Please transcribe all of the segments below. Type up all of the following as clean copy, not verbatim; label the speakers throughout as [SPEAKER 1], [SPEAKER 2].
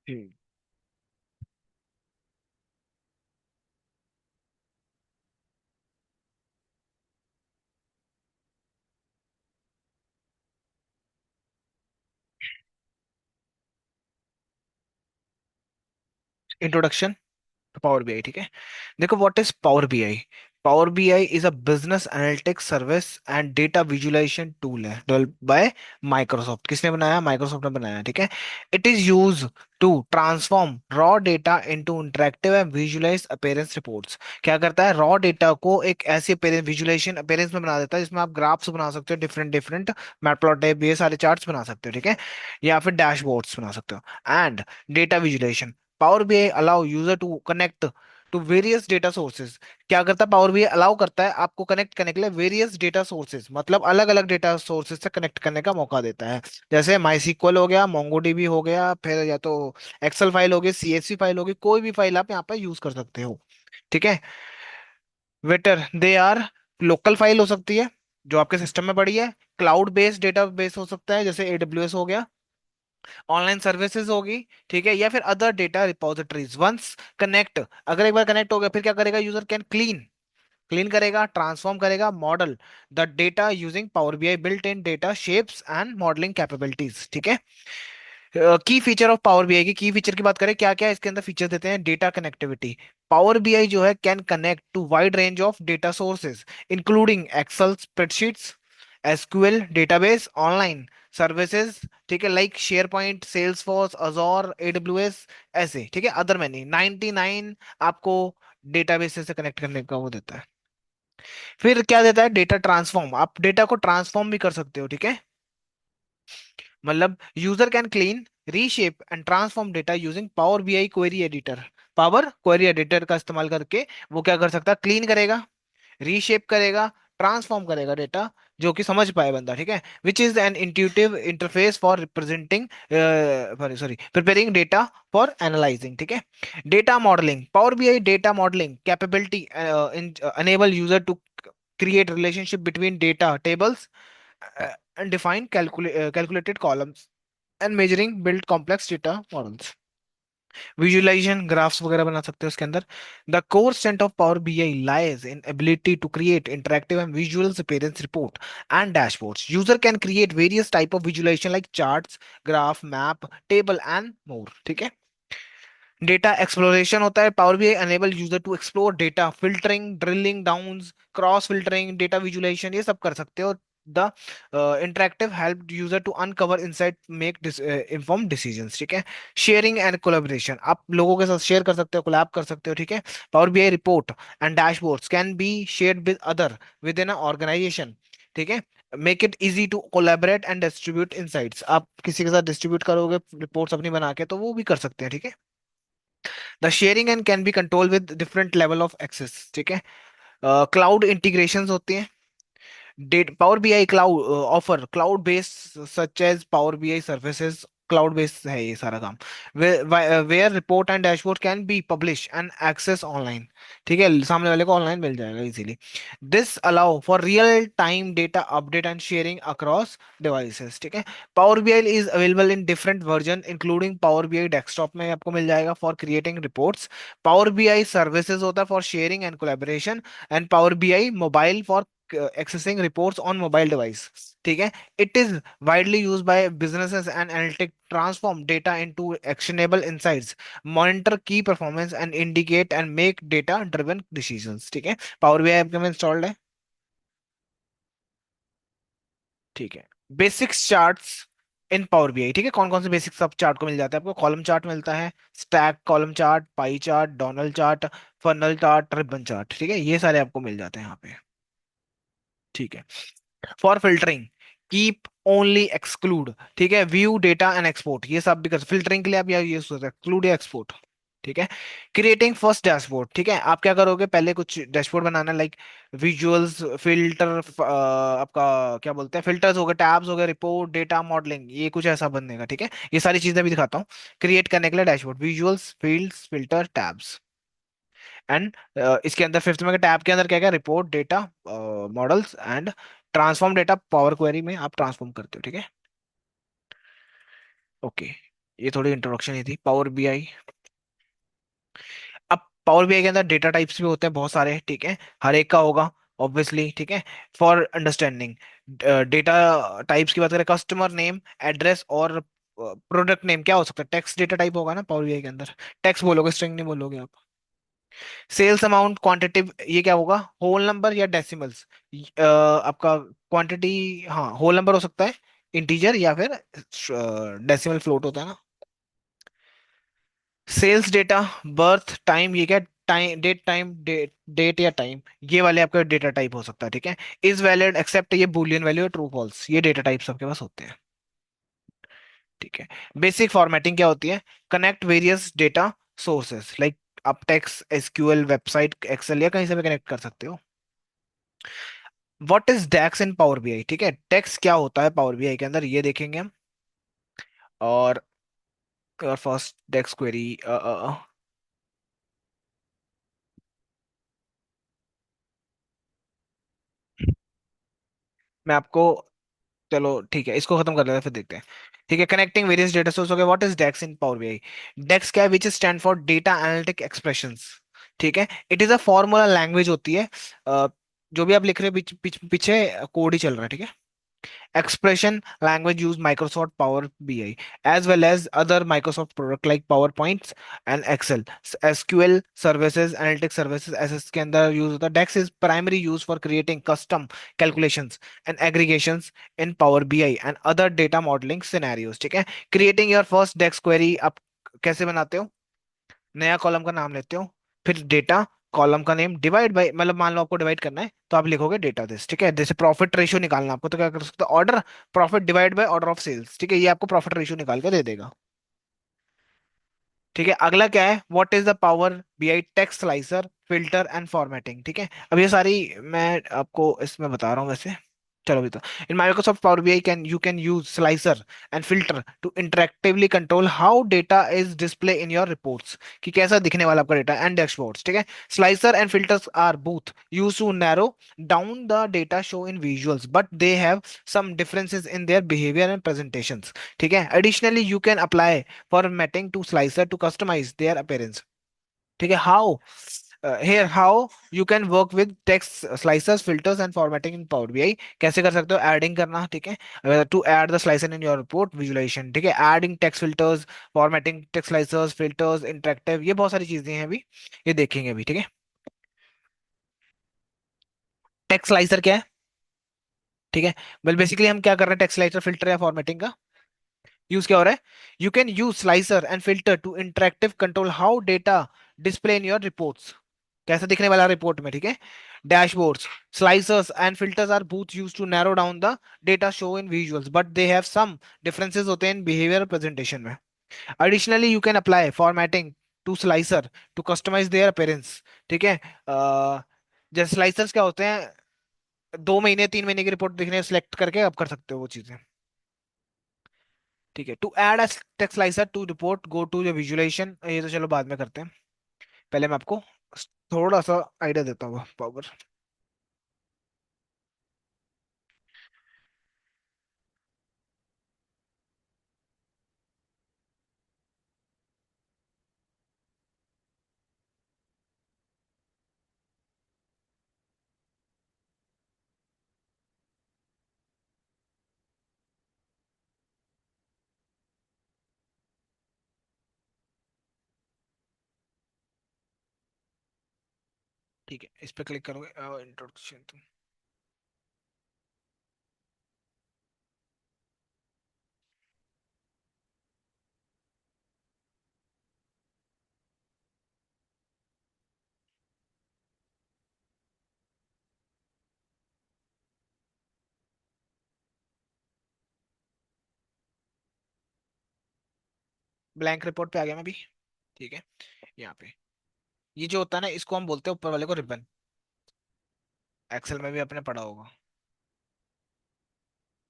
[SPEAKER 1] हम्म। Introduction power BI, ठीक है। देखो, what is Power BI? Power BI is a business analytics service and data visualization tool है, developed by Microsoft. किसने बनाया? Microsoft ने बनाया, ठीक है। It is use to transform raw data into interactive and visualize appearance reports. क्या करता है? रॉ डेटा को एक ऐसी विजुअलाइजेशन अपीयरेंस में बना देता है जिसमें आप ग्राफ्स बना सकते हो, डिफरेंट डिफरेंट मैटप्लॉट ये सारे चार्ट्स बना सकते हो, ठीक है। या फिर डैशबोर्ड्स बना सकते हो। And data visualization, Power BI allow user to connect to various data sources. क्या करता है? पावर बीआई अलाउ करता है आपको कनेक्ट करने के लिए वेरियस डेटा सोर्सेज, मतलब अलग अलग डेटा सोर्सेज से कनेक्ट करने का मौका देता है। जैसे माई सीक्वल हो गया, मोंगोडीबी हो गया, फिर या तो एक्सेल फाइल होगी, सीएसवी फाइल होगी, कोई भी फाइल आप यहाँ पे यूज कर सकते हो, ठीक है। Whether they are, local file हो सकती है जो आपके सिस्टम में पड़ी है, क्लाउड बेस्ड डेटा बेस हो सकता है जैसे एडब्ल्यूएस हो गया, ऑनलाइन सर्विसेज होगी, ठीक है, या फिर other data repositories. Once connect, अगर एक बार कनेक्ट हो गया फिर क्या करेगा? यूजर कैन क्लीन, क्लीन करेगा, ट्रांसफॉर्म करेगा, model the data using Power BI built in data shapes and modelling capabilities, ठीक है। Key feature of Power BI, key feature की बात करें, क्या क्या इसके अंदर फीचर देते हैं? डेटा कनेक्टिविटी, पावर बीआई जो है can connect to wide range of data sources including Excel spreadsheets, SQL database, online services, ठीक है, like SharePoint, Salesforce, Azure, AWS, ऐसे, ठीक है, अदर मैनी 99 आपको डेटाबेस से कनेक्ट करने का वो देता है। फिर क्या देता है? डेटा ट्रांसफॉर्म, आप डेटा को ट्रांसफॉर्म भी कर सकते हो, ठीक है। मतलब user can clean, reshape and transform data using Power BI query editor. Power query editor का इस्तेमाल करके वो क्या कर सकता है? क्लीन करेगा, रीशेप करेगा, ट्रांसफॉर्म करेगा डेटा, जो कि समझ पाए बंदा, ठीक है। Which is an intuitive interface for representing, sorry sorry, preparing data for analysing, ठीक है। Data modelling, power BI data modelling capability enable user to create relationship between data tables and define calculated columns and measuring build complex data models। Visualization, graphs वगैरह बना सकते हो उसके अंदर। The core strength of Power BI lies in ability to create interactive and visual appearance report and dashboards। User can create various type of visualization like charts, graph, map, table and more, ठीक है। Data exploration होता है, Power BI enable user to explore data, filtering, drilling downs, cross filtering, data visualization, ये सब कर सकते हो। The interactive help user to uncover insight, make inform decisions, ठीक है। शेयरिंग एंड कोलैबोरेशन, आप लोगों के साथ शेयर कर सकते हो, कोलैब कर सकते हो, ठीक है। Power BI report and dashboards can be shared with other with in organization, ठीक है। Make it easy to collaborate and distribute insights, आप किसी के साथ डिस्ट्रीब्यूट करोगे रिपोर्ट्स अपनी बना के तो वो भी कर सकते हैं, ठीक है। The sharing and can be control with different level of access, ठीक है। क्लाउड इंटीग्रेशंस होती हैं। Power BI cloud offer cloud based such as Power BI services, cloud based है ये सारा काम। Where report and dashboard can be publish and access online, ठीक है, सामने वाले को ऑनलाइन मिल जाएगा easily. This allow for real time data update and sharing across devices, ठीक है। Power BI is available in different version including power BI desktop में आपको मिल जाएगा for creating reports, power BI services होता है for sharing and collaboration, and power BI mobile for accessing reports on mobile device, ठीक है। It is widely used by businesses and analytic transform data into actionable insights, monitor key performance and indicate and make data driven decisions, ठीक है। Power BI आपके में installed है, ठीक है। Basics charts in Power BI, ठीक है, कौन कौन से बेसिक्स सब चार्ट को मिल जाता है आपको? कॉलम चार्ट मिलता है, stack column chart, pie chart, donut chart, funnel chart, ribbon chart, ठीक है, ये सारे आपको मिल जाते हैं यहाँ पे, ठीक है। For filtering, keep, only, exclude, ठीक है, व्यू डेटा एंड एक्सपोर्ट, ये सब भी कर फिल्टरिंग के लिए आप या ये सोच एक्सक्लूड या एक्सपोर्ट, ठीक है। क्रिएटिंग फर्स्ट डैशबोर्ड, ठीक है, आप क्या करोगे? पहले कुछ डैशबोर्ड बनाना, लाइक विजुअल्स, फिल्टर, आपका क्या बोलते हैं, फिल्टर्स हो गए, टैब्स हो गए, रिपोर्ट, डेटा मॉडलिंग, ये कुछ ऐसा बनेगा, ठीक है। ये सारी चीजें भी दिखाता हूँ। क्रिएट करने के लिए dashboard, visuals, fields, filter, tabs and इसके अंदर फिफ्थ में टैब के अंदर क्या क्या? Report, data models and transform data, power query में आप ट्रांसफॉर्म करते हो, ठीक है। ओके। ये थोड़ी इंट्रोडक्शन ही थी पावर बीआई। अब पावर बीआई के अंदर डेटा टाइप्स भी होते हैं बहुत सारे, ठीक है, हर एक का होगा ऑब्वियसली, ठीक है। फॉर अंडरस्टैंडिंग डेटा टाइप्स की बात करें, कस्टमर नेम, एड्रेस और प्रोडक्ट नेम क्या हो सकता है, टेक्स्ट डेटा टाइप होगा ना पावर बीआई के अंदर। टेक्स्ट बोलोगे, स्ट्रिंग नहीं बोलोगे आप। सेल्स अमाउंट क्वांटिटी, ये क्या होगा, होल नंबर या डेसिमल्स, आपका क्वांटिटी, हाँ होल नंबर हो सकता है, इंटीजर या फिर डेसिमल फ्लोट होता है ना। सेल्स डेटा, बर्थ टाइम, ये क्या, time date, time date, date या टाइम, ये वाले आपका डेटा टाइप हो सकता है, ठीक है। इज वैलिड एक्सेप्ट, ये बूलियन वैल्यू है, ट्रू फॉल्स, ये डेटा टाइप्स आपके पास होते हैं, ठीक है। बेसिक फॉर्मेटिंग क्या होती है, connect various data sources like आप टेक्स्ट, एसक्यूएल, वेबसाइट, एक्सेल या कहीं से भी कनेक्ट कर सकते हो। What is DAX in Power BI, ठीक है, डेक्स क्या होता है पावर बीआई के अंदर, ये देखेंगे हम। और फर्स्ट डेक्स क्वेरी, मैं आपको, चलो ठीक है, इसको खत्म कर लेते हैं फिर देखते हैं। ठीक है, कनेक्टिंग वेरियस डेटा सोर्स हो गया। What is DAX in Power BI, DAX क्या है, which stand for data analytic expressions, ठीक है। It is a formula language होती है, जो भी आप लिख रहे हो पीछे कोड ही चल रहा है, ठीक है। Expression language use Microsoft Power BI as well as other Microsoft product like PowerPoints and Excel. SQL services, analytic services SS के अंदर यूज होता है। DEX is primary used for creating custom calculations and aggregations in Power BI and other data modeling scenarios, ठीक है। Creating your first DEX query आप कैसे बनाते हो, नया कॉलम का नाम लेते हो, फिर डेटा, कॉलम का नेम, डिवाइड बाय, मतलब मान लो आपको डिवाइड करना है तो आप लिखोगे डेटा दिस, ठीक है। जैसे प्रॉफिट रेशियो निकालना आपको, तो क्या कर सकते हो, order profit divide by order of sales, ठीक है, ये आपको प्रॉफिट रेशियो निकाल के दे देगा, ठीक है। अगला क्या है, what is the power BI text slicer, filter and formatting, ठीक है। अब ये सारी मैं आपको इसमें बता रहा हूँ वैसे, चलो भी तो। इन Microsoft Power BI can you can use slicer and filter to interactively control how data is display in your reports, कि कैसा दिखने वाला आपका डेटा एंड डैशबोर्ड्स, ठीक है। Slicer and filters are both used to narrow down the data show in visuals but they have some differences in their behavior and presentations, ठीक है। Additionally you can apply formatting to slicer to customize their appearance, ठीक है। How, here how you can work with text slicers, filters and formatting in Power BI, कैसे कर सकते हो, adding करना, ठीक है, to add the slicer in your report visualization, ठीक है, adding text filters, formatting text slicers, filters, interactive, ये बहुत सारी चीजें हैं अभी, ये देखेंगे अभी, ठीक है। टेक्स्ट स्लाइसर क्या है, ठीक है, वेल बेसिकली हम क्या कर रहे हैं, टेक्स्ट स्लाइसर, फिल्टर या फॉर्मेटिंग का यूज क्या हो रहा है, you can use slicer and filter to interactive control how data display in your reports, कैसा दिखने वाला रिपोर्ट में, ठीक है। Dashboards, slicers and filters are both used to narrow down the data show in visuals but they have some differences होते हैं in behavior presentation में। Additionally you can apply formatting to slicer to customize their appearance, ठीक है। जैसे slicers क्या होते हैं, 2 महीने 3 महीने की रिपोर्ट दिखने सेलेक्ट करके आप कर सकते हो वो चीजें, ठीक है। To add a text slicer to report go to the visualization, ये तो चलो बाद में करते हैं, पहले मैं आपको थोड़ा सा आइडिया देता हूँ पावर। ठीक है, इस पे क्लिक करोगे, इंट्रोडक्शन तो, ब्लैंक रिपोर्ट पे आ गया मैं भी, ठीक है। यहाँ पे ये जो होता है ना, इसको हम बोलते हैं ऊपर वाले को रिबन, एक्सेल में भी आपने पढ़ा होगा,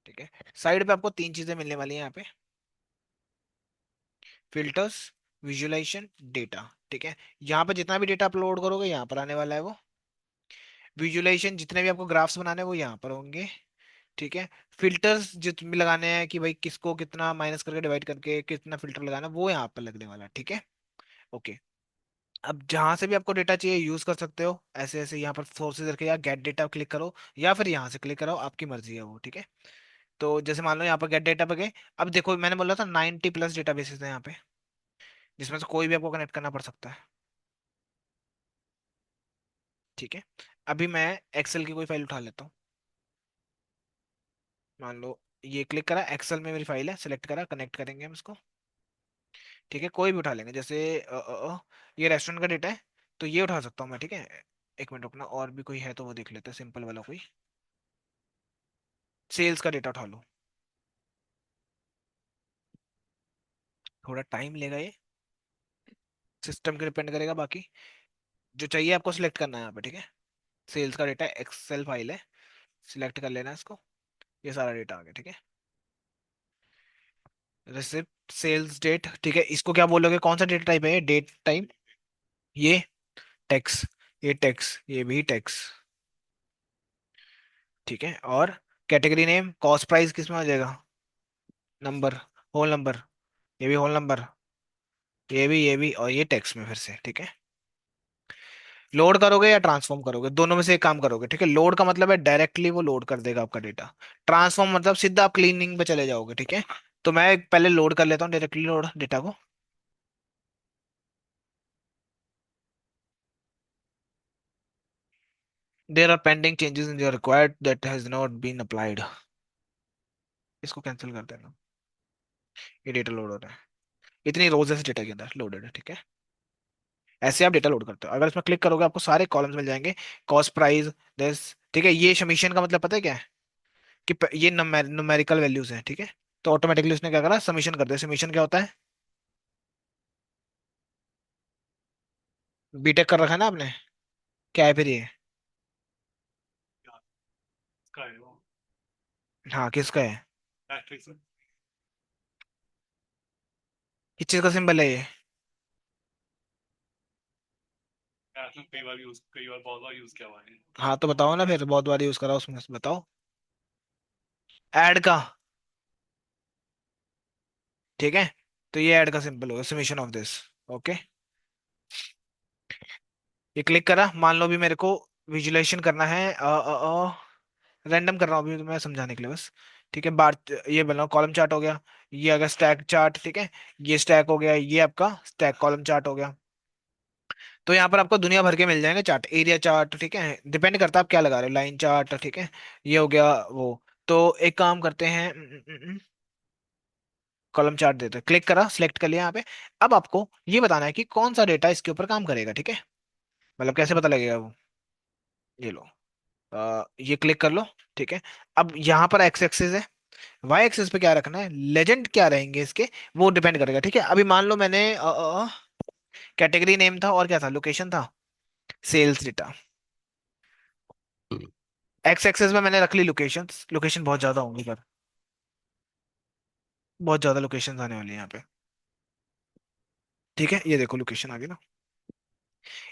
[SPEAKER 1] ठीक है। साइड पे आपको तीन चीजें मिलने वाली हैं यहाँ पे, फिल्टर्स, विजुअलाइजेशन, डेटा, ठीक है। यहाँ पे जितना भी डेटा अपलोड करोगे यहाँ पर आने वाला है वो, विजुअलाइजेशन जितने भी आपको ग्राफ्स बनाने हैं वो यहाँ पर होंगे, ठीक है। फिल्टर्स जितने लगाने हैं कि भाई किसको कितना माइनस करके डिवाइड करके कितना फिल्टर लगाना है, वो यहाँ पर लगने वाला है, ठीक है। ओके। अब जहां से भी आपको डेटा चाहिए यूज कर सकते हो, ऐसे ऐसे यहाँ पर सोर्सेज रखे, या गेट डेटा क्लिक करो, या फिर यहाँ से क्लिक करो, आपकी मर्जी है वो, ठीक है। तो जैसे मान लो यहाँ पर गेट डेटा पे गए। अब देखो मैंने बोला था 90+ डेटा बेसिस है यहाँ पे, जिसमें से कोई भी आपको कनेक्ट करना पड़ सकता है, ठीक है। अभी मैं एक्सेल की कोई फाइल उठा लेता हूँ। मान लो ये क्लिक करा, एक्सेल में मेरी फाइल है, सिलेक्ट करा, कनेक्ट करेंगे हम इसको, ठीक है। कोई भी उठा लेंगे, जैसे ये रेस्टोरेंट का डेटा है, तो ये उठा सकता हूँ मैं, ठीक है। एक मिनट रुकना, और भी कोई है तो वो देख लेते हैं, सिंपल वाला कोई। सेल्स का डेटा उठा लो। थोड़ा टाइम लेगा ये, सिस्टम के डिपेंड करेगा बाकी। जो चाहिए आपको सिलेक्ट करना है यहाँ पे, ठीक है। सेल्स का डेटा एक्सेल फाइल है, सिलेक्ट कर लेना है इसको। ये सारा डेटा आ गया, ठीक है। रिसिप्ट, सेल्स डेट, ठीक है। इसको क्या बोलोगे, कौन सा डेटा टाइप है ये, डेट टाइप। ये टेक्स, ये टेक्स, ये भी टेक्स, ठीक है। और कैटेगरी नेम, कॉस्ट प्राइस किस में आ जाएगा, नंबर, होल नंबर, ये भी होल नंबर, ये भी और ये टेक्स्ट में फिर से, ठीक है। लोड करोगे या ट्रांसफॉर्म करोगे, दोनों में से एक काम करोगे, ठीक है। लोड का मतलब है डायरेक्टली वो लोड कर देगा आपका डेटा। ट्रांसफॉर्म मतलब सीधा आप क्लीनिंग पे चले जाओगे, ठीक है। तो मैं पहले लोड कर लेता हूँ डायरेक्टली लोड डेटा को। There are pending changes in your required that has not been applied. इसको कैंसिल कर देना। ये डेटा लोड हो रहा है, इतनी रोज ऐसे डेटा के अंदर लोडेड है, ठीक है। ऐसे आप डेटा लोड करते हो, अगर इसमें क्लिक करोगे आपको सारे कॉलम्स मिल जाएंगे। कॉस्ट प्राइस, दिस, ठीक है। ये समीशन का मतलब पता है क्या है, कि ये न्यूमेरिकल वैल्यूज है, ठीक है। तो ऑटोमेटिकली उसने क्या करा, समीशन कर दिया। समीशन क्या होता है, बीटेक कर रखा है ना आपने, क्या है फिर ये।
[SPEAKER 2] का है वो।
[SPEAKER 1] हाँ किसका है,
[SPEAKER 2] मैट्रिक्स में।
[SPEAKER 1] किस चीज का सिंबल है ये।
[SPEAKER 2] मैथ में कई बार बहुत बार यूज किया हुआ है।
[SPEAKER 1] हाँ तो बताओ ना फिर, बहुत बार यूज करा उसमें से बताओ। ऐड का, ठीक है। तो ये ऐड का सिंबल होगा, समीशन ऑफ दिस, ओके। ये क्लिक करा, मान लो भी मेरे को विजुलाइजेशन करना है, रैंडम कर रहा हूँ अभी तो मैं समझाने के लिए बस, ठीक है। बार ये बनाओ, कॉलम चार्ट हो गया। ये अगर स्टैक चार्ट, ठीक है। ये स्टैक हो गया, ये आपका स्टैक कॉलम चार्ट हो गया। तो यहाँ पर आपको दुनिया भर के मिल जाएंगे चार्ट, एरिया चार्ट, ठीक है। डिपेंड करता है आप क्या लगा रहे हो, लाइन चार्ट, ठीक है। ये हो गया वो। तो एक काम करते हैं, कॉलम चार्ट देते हैं, क्लिक करा, सिलेक्ट कर लिया यहाँ पे। अब आपको ये बताना है कि कौन सा डेटा इसके ऊपर काम करेगा, ठीक है। मतलब कैसे पता लगेगा वो, ये लो, ये क्लिक कर लो, ठीक है। अब यहाँ पर एक्स एक्सिस है, वाई एक्सिस पे क्या रखना है, लेजेंड क्या रहेंगे इसके, वो डिपेंड करेगा, ठीक है। अभी मान लो मैंने कैटेगरी नेम था और क्या था, लोकेशन था, सेल्स डेटा। एक्स एक्सेस में मैंने रख ली लोकेशन, लोकेशन बहुत ज्यादा होंगी पर, बहुत ज्यादा लोकेशन आने वाली है यहाँ पे, ठीक है। ये देखो लोकेशन आ गई ना।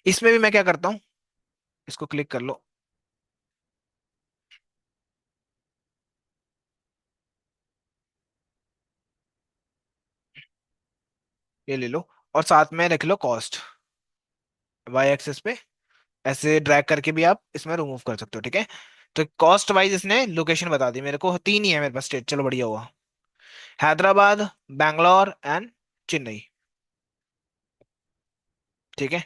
[SPEAKER 1] इसमें भी मैं क्या करता हूँ, इसको क्लिक कर लो, ये ले लो, और साथ में रख लो कॉस्ट, वाई एक्सेस पे ऐसे ड्रैग करके भी आप इसमें रिमूव कर सकते हो, ठीक है। तो कॉस्ट वाइज इसने लोकेशन बता दी मेरे को, तीन ही है मेरे पास स्टेट, चलो बढ़िया हुआ। हैदराबाद, बैंगलोर एंड चेन्नई, ठीक है।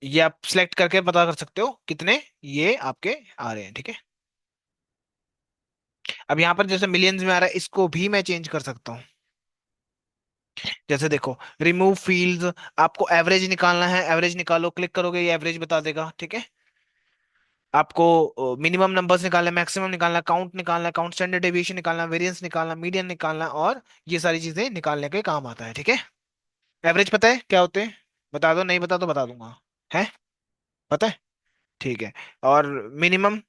[SPEAKER 1] ये आप सिलेक्ट करके पता कर सकते हो कितने ये आपके आ रहे हैं, ठीक है। अब यहाँ पर जैसे मिलियंस में आ रहा है, इसको भी मैं चेंज कर सकता हूँ। जैसे देखो, रिमूव फील्ड्स, आपको एवरेज निकालना है, एवरेज निकालो, क्लिक करोगे ये एवरेज बता देगा, ठीक है। आपको मिनिमम नंबर्स निकालना है, मैक्सिमम निकालना है, काउंट निकालना है, काउंट स्टैंडर्ड डेविएशन निकालना, वेरिएंस निकालना, मीडियन निकालना, और ये सारी चीजें निकालने के काम आता है, ठीक है। एवरेज पता है क्या होते हैं, बता दो, नहीं बता तो बता दूंगा, है पता है, ठीक है। और मिनिमम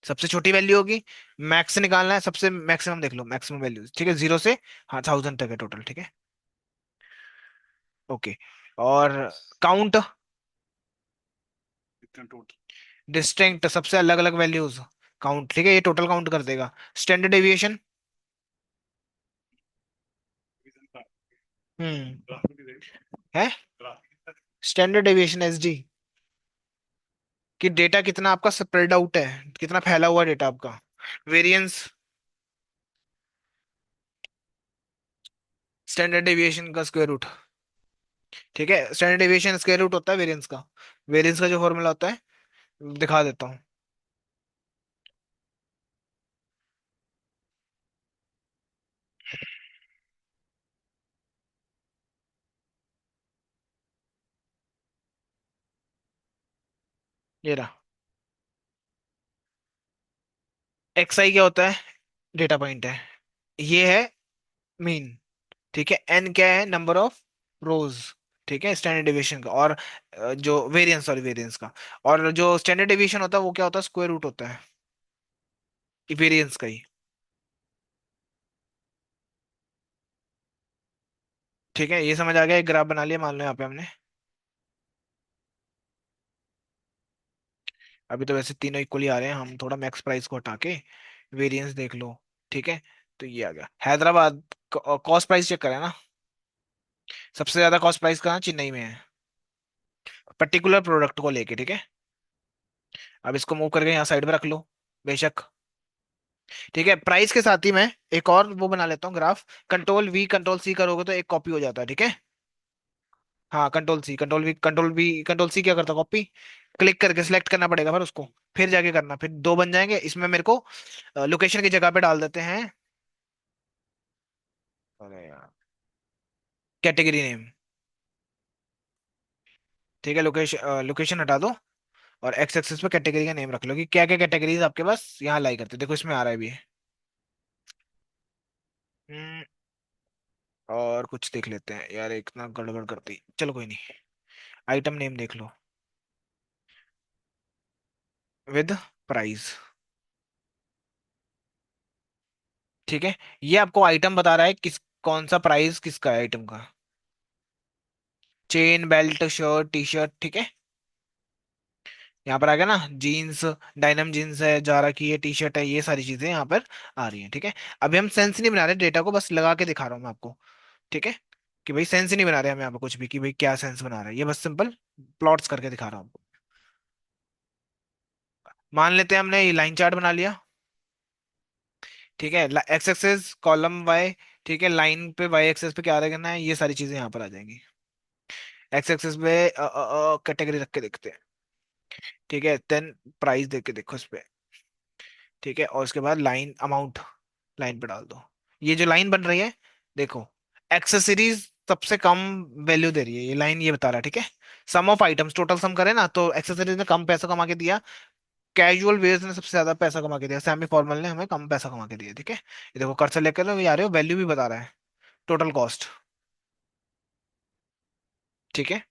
[SPEAKER 1] सबसे छोटी वैल्यू होगी, मैक्स निकालना है, सबसे मैक्सिमम देख लो, मैक्सिमम वैल्यू, ठीक है, 0 से हाँ 1000 तक है टोटल, ठीक है। ओके। और काउंट,
[SPEAKER 2] इतना टोटल।
[SPEAKER 1] डिस्टिंक्ट सबसे अलग अलग वैल्यूज, काउंट, ठीक है, ये टोटल काउंट कर देगा। Standard deviation. हम्म। है। स्टैंडर्ड डेविएशन एसडी, कि डेटा कितना आपका स्प्रेड आउट है, कितना फैला हुआ डेटा आपका। वेरिएंस, स्टैंडर्ड डेविएशन का स्क्वायर रूट। ठीक है, स्टैंडर्ड डेविएशन स्क्वायर रूट होता है वेरिएंस का। वेरिएंस का जो फॉर्मूला होता है, दिखा देता हूँ। ये रहा। एक्स आई क्या होता है, डेटा पॉइंट है। ये है मीन। ठीक है, एन क्या है, नंबर ऑफ रोज। ठीक है, स्टैंडर्ड डेविएशन का। और जो वेरिएंस, सॉरी वेरिएंस का। और जो स्टैंडर्ड डेविएशन होता है वो क्या होता है, स्क्वायर रूट होता है वेरिएंस का ही। ठीक है, ये समझ आ गया, एक ग्राफ बना लिया मान लो यहाँ पे हमने। अभी तो वैसे तीनों इक्वली आ रहे हैं, हम थोड़ा मैक्स प्राइस को हटा के वेरिएंस देख लो। ठीक है, तो ये आ गया हैदराबाद। कॉस्ट प्राइस चेक करें ना, सबसे ज्यादा कॉस्ट प्राइस कहाँ, चेन्नई में है, पर्टिकुलर प्रोडक्ट को लेके। ठीक है, अब इसको मूव करके यहाँ साइड में रख लो, बेशक। ठीक है, प्राइस के साथ ही मैं एक और वो बना लेता हूँ graph. Control V control C करोगे तो एक कॉपी हो जाता है। ठीक है, हाँ control C control V control V control C क्या करता है, कॉपी। क्लिक करके सिलेक्ट करना पड़ेगा फिर उसको, फिर जाके करना, फिर दो बन जाएंगे। इसमें मेरे को लोकेशन की जगह पे डाल देते हैं। अरे यार, कैटेगरी नेम। ठीक है, लोकेशन हटा दो, और एक्स एक्सेस पे कैटेगरी का नेम रख लो कि क्या क्या कैटेगरीज आपके पास यहाँ लाई करते हैं। देखो इसमें आ रहा है भी। हम्म, और कुछ देख लेते हैं यार, एक ना गड़बड़ करती, चलो कोई नहीं। आइटम नेम देख लो, विद प्राइस। ठीक है, ये आपको आइटम बता रहा है किस, कौन सा प्राइस किसका है आइटम का। Chain, belt, shirt, T shirt. ठीक है, यहाँ पर आ गया ना, जीन्स, डायनम जीन्स है, जारा की ये टी शर्ट है, ये सारी चीजें यहाँ पर आ रही हैं। ठीक है, अभी हम सेंस नहीं बना रहे, डेटा को बस लगा के दिखा रहा हूँ मैं आपको। ठीक है, कि भाई सेंस नहीं बना रहे हम यहाँ पे कुछ भी, कि भाई क्या सेंस बना रहे हैं, ये बस सिंपल प्लॉट्स करके दिखा रहा हूँ आपको। मान लेते हैं हमने ये लाइन चार्ट बना लिया। ठीक है, एक्स एक्सेस कॉलम वाई। ठीक है, लाइन पे वाई एक्सेस पे क्या रहना है, ये सारी चीजें यहाँ पर आ जाएंगी। एक्स एक्सेस पे कैटेगरी रख के देखते हैं। ठीक है, देन प्राइस देख के देखो इस पे। ठीक है, और उसके बाद लाइन अमाउंट, लाइन पे डाल दो। ये जो लाइन बन रही है, देखो, एक्सेसरीज सबसे कम वैल्यू दे रही है, ये लाइन ये बता रहा है। ठीक है, सम ऑफ आइटम्स, टोटल सम करे ना तो एक्सेसरीज ने कम पैसा कमा के दिया, कैजुअल वेयर्स ने सबसे ज्यादा पैसा कमा के दिया, सेमी फॉर्मल ने हमें कम पैसा कमा के दिया। ठीक है, ये देखो कर्सर लेकर ये आ रहे हो, वैल्यू भी बता रहा है, टोटल कॉस्ट। ठीक है,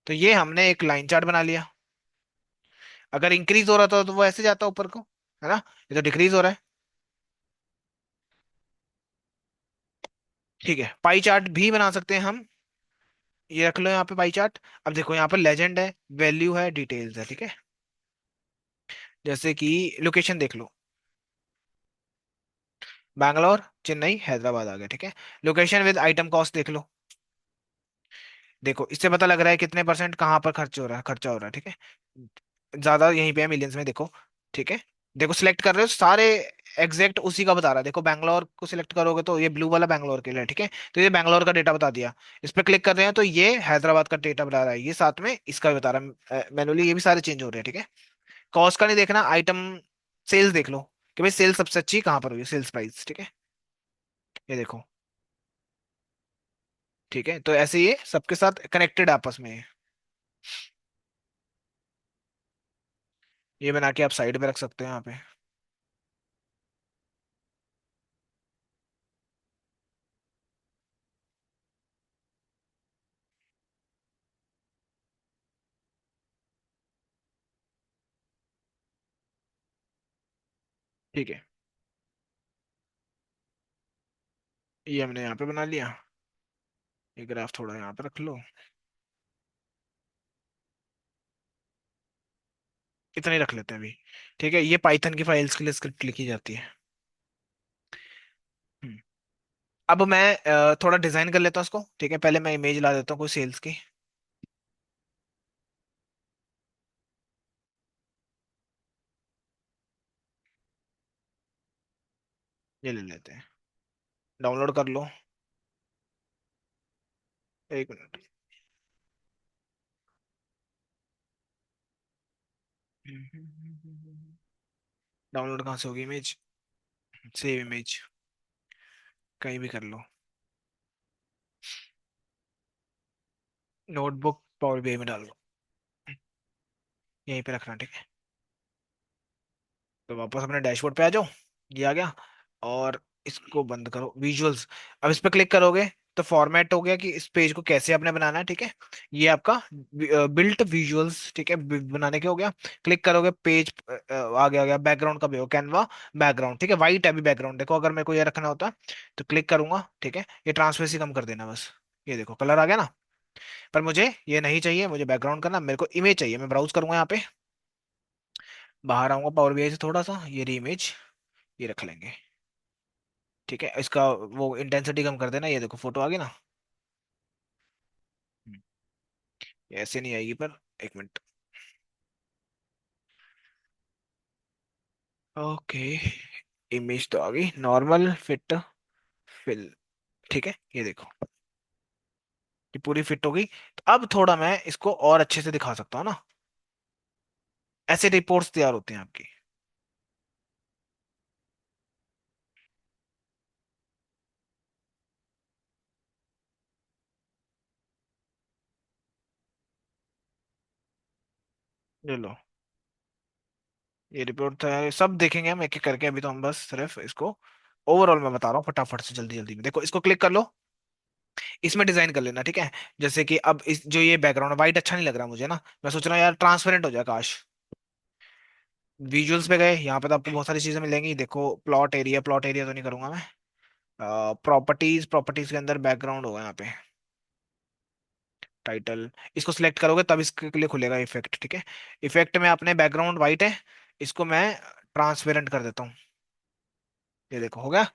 [SPEAKER 1] तो ये हमने एक लाइन चार्ट बना लिया। अगर इंक्रीज हो रहा था तो वो ऐसे जाता ऊपर को, है ना, ये तो डिक्रीज हो रहा है। ठीक है, पाई चार्ट भी बना सकते हैं हम, ये रख लो यहाँ पे पाई चार्ट। अब देखो यहाँ पर लेजेंड है, वैल्यू है, डिटेल्स है। ठीक है, जैसे कि लोकेशन देख लो, बैंगलोर, चेन्नई, हैदराबाद आ गया। ठीक है, लोकेशन विद आइटम कॉस्ट देख लो। देखो इससे पता लग रहा है कितने परसेंट कहाँ पर खर्च हो रहा है, खर्चा हो रहा है। ठीक है, ज्यादा यहीं पे है मिलियंस में, देखो। ठीक है, देखो सिलेक्ट कर रहे हो सारे, एग्जैक्ट उसी का बता रहा है। देखो बैंगलोर को सिलेक्ट करोगे तो ये ब्लू वाला बैंगलोर के लिए है। ठीक है, तो ये बैंगलोर का डेटा बता दिया। इस पे क्लिक कर रहे हैं तो ये हैदराबाद का डेटा बता रहा है, ये साथ में इसका भी बता रहा है मैनुअली, ये भी सारे चेंज हो रहे हैं। ठीक है, कॉस्ट का नहीं देखना, आइटम सेल्स देख लो कि भाई सेल्स सबसे अच्छी कहाँ पर हुई, सेल्स प्राइस। ठीक है, ये देखो। ठीक है, तो ऐसे ये सबके साथ कनेक्टेड आपस में है। ये बना के आप साइड में रख सकते हो यहाँ पे। ठीक है, ये हमने यहाँ पे बना लिया। ये ग्राफ थोड़ा यहाँ पे रख लो। इतना ही रख लेते हैं अभी। ठीक है, ये पाइथन की फाइल्स के लिए स्क्रिप्ट लिखी जाती है। हम्म। अब मैं थोड़ा डिजाइन कर लेता हूँ इसको। ठीक है, पहले मैं इमेज ला देता हूँ कोई सेल्स की। ये ले लेते हैं, डाउनलोड कर लो। एक मिनट। डाउनलोड कहाँ से होगी इमेज? सेव इमेज, कहीं भी कर लो। नोटबुक पावर बीआई में डाल लो, यहीं पे रखना। ठीक है, तो वापस अपने डैशबोर्ड पे आ जाओ। ये आ गया। और इसको बंद करो, विजुअल्स। अब इस पे क्लिक करोगे तो फॉर्मेट हो गया कि इस पेज को कैसे आपने बनाना है। ठीक है, ये आपका बिल्ट विजुअल्स। ठीक है, बनाने के हो गया। क्लिक करोगे, पेज आ गया बैकग्राउंड का भी हो, कैनवा बैकग्राउंड। ठीक है, वाइट है अभी बैकग्राउंड। देखो अगर मेरे को ये रखना होता तो क्लिक करूंगा। ठीक है, ये ट्रांसपेरेंसी कम कर देना बस। ये देखो कलर आ गया ना। पर मुझे ये नहीं चाहिए, मुझे बैकग्राउंड करना, मेरे को इमेज चाहिए। मैं ब्राउज करूंगा यहाँ पे, बाहर आऊंगा पावर बीआई से थोड़ा सा, ये रही इमेज, ये रख लेंगे। ठीक है, इसका वो इंटेंसिटी कम कर देना। ये देखो फोटो आ गई ना। हम्म, ये ऐसे नहीं आएगी पर, एक मिनट। ओके, इमेज तो आ गई, नॉर्मल फिट फिल। ठीक है, ये देखो, ये पूरी फिट हो गई। तो अब थोड़ा मैं इसको और अच्छे से दिखा सकता हूँ ना। ऐसे रिपोर्ट्स तैयार होती हैं आपकी। ले लो, ये रिपोर्ट है, सब देखेंगे हम एक एक करके। अभी तो हम बस सिर्फ इसको ओवरऑल मैं बता रहा हूँ फटाफट से, जल्दी जल्दी में। देखो इसको क्लिक कर लो, इसमें डिजाइन कर लेना। ठीक है, जैसे कि अब इस जो ये बैकग्राउंड व्हाइट अच्छा नहीं लग रहा मुझे ना, मैं सोच रहा हूँ यार ट्रांसपेरेंट हो जाए काश। विजुअल्स पे गए, यहाँ पे तो आपको बहुत सारी चीजें मिलेंगी। देखो प्लॉट एरिया, प्लॉट एरिया तो नहीं करूंगा मैं। प्रॉपर्टीज, प्रॉपर्टीज के अंदर बैकग्राउंड होगा यहाँ पे, टाइटल। इसको सिलेक्ट करोगे तब इसके लिए खुलेगा इफेक्ट। ठीक है, इफेक्ट में अपने बैकग्राउंड वाइट है, इसको मैं ट्रांसपेरेंट कर देता हूँ। ये देखो हो गया।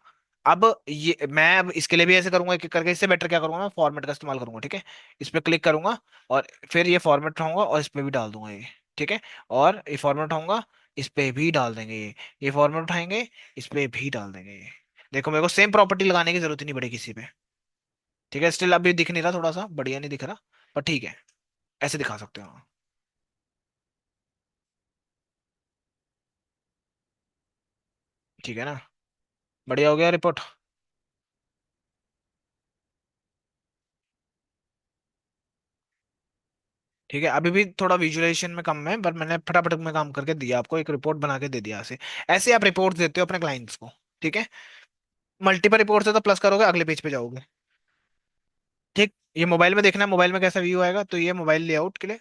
[SPEAKER 1] अब ये मैं अब इसके लिए भी ऐसे करूंगा एक एक करके। इससे बेटर क्या करूंगा, मैं फॉर्मेट का इस्तेमाल करूंगा। ठीक है, इस पे क्लिक करूंगा और फिर ये फॉर्मेट उठाऊंगा और इस पे भी डाल दूंगा ये। ठीक है, और ये फॉर्मेट उठाऊंगा, इस पे भी डाल देंगे ये फॉर्मेट उठाएंगे, इस पे भी डाल देंगे ये। देखो मेरे को सेम प्रॉपर्टी लगाने की जरूरत ही नहीं पड़ी किसी पे। ठीक है, स्टिल अभी दिख नहीं रहा, थोड़ा सा बढ़िया नहीं दिख रहा, पर ठीक है, ऐसे दिखा सकते हो। ठीक है ना, बढ़िया हो गया रिपोर्ट। ठीक है, अभी भी थोड़ा विजुअलाइजेशन में कम है, पर मैंने फटाफट में काम करके दिया आपको, एक रिपोर्ट बना के दे दिया ऐसे। ऐसे आप रिपोर्ट देते हो अपने क्लाइंट्स को। ठीक है, मल्टीपल रिपोर्ट से तो प्लस करोगे, अगले पेज पे जाओगे। ठीक, ये मोबाइल में देखना है, मोबाइल में कैसा व्यू आएगा, तो ये मोबाइल लेआउट के लिए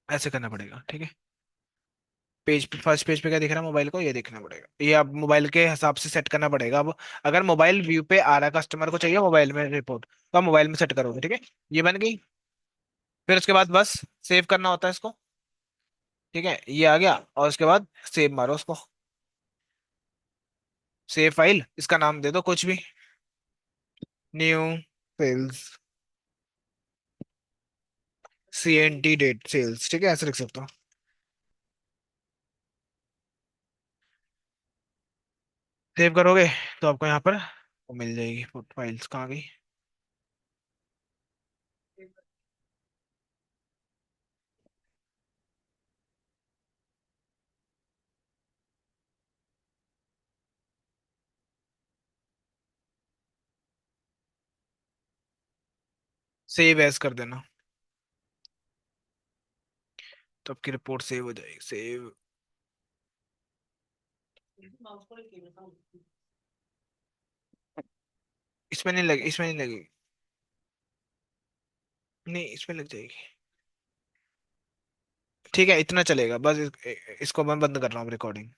[SPEAKER 1] ऐसे करना पड़ेगा। ठीक है, पेज फर्स्ट पेज पे क्या दिख रहा है मोबाइल को, ये देखना पड़ेगा। ये आप मोबाइल के हिसाब से सेट करना पड़ेगा। अब अगर मोबाइल व्यू पे आ रहा है, कस्टमर को चाहिए मोबाइल में रिपोर्ट, तो आप मोबाइल में सेट करोगे। ठीक है, ये बन गई। फिर उसके बाद बस सेव करना होता है इसको। ठीक है, ये आ गया, और उसके बाद सेव मारो उसको। सेव फाइल, इसका नाम दे दो कुछ भी, new sales, CNT date sales. ठीक है, ऐसे लिख सकता हूँ। सेव करोगे तो आपको यहाँ पर वो मिल जाएगी। फाइल्स कहाँ गई? सेव एज कर देना, तो आपकी रिपोर्ट सेव हो जाएगी। सेव, इसमें नहीं लगी, इसमें नहीं लगेगी। नहीं, इसमें लग जाएगी। ठीक है, इतना चलेगा बस। इसको मैं बंद कर रहा हूँ रिकॉर्डिंग।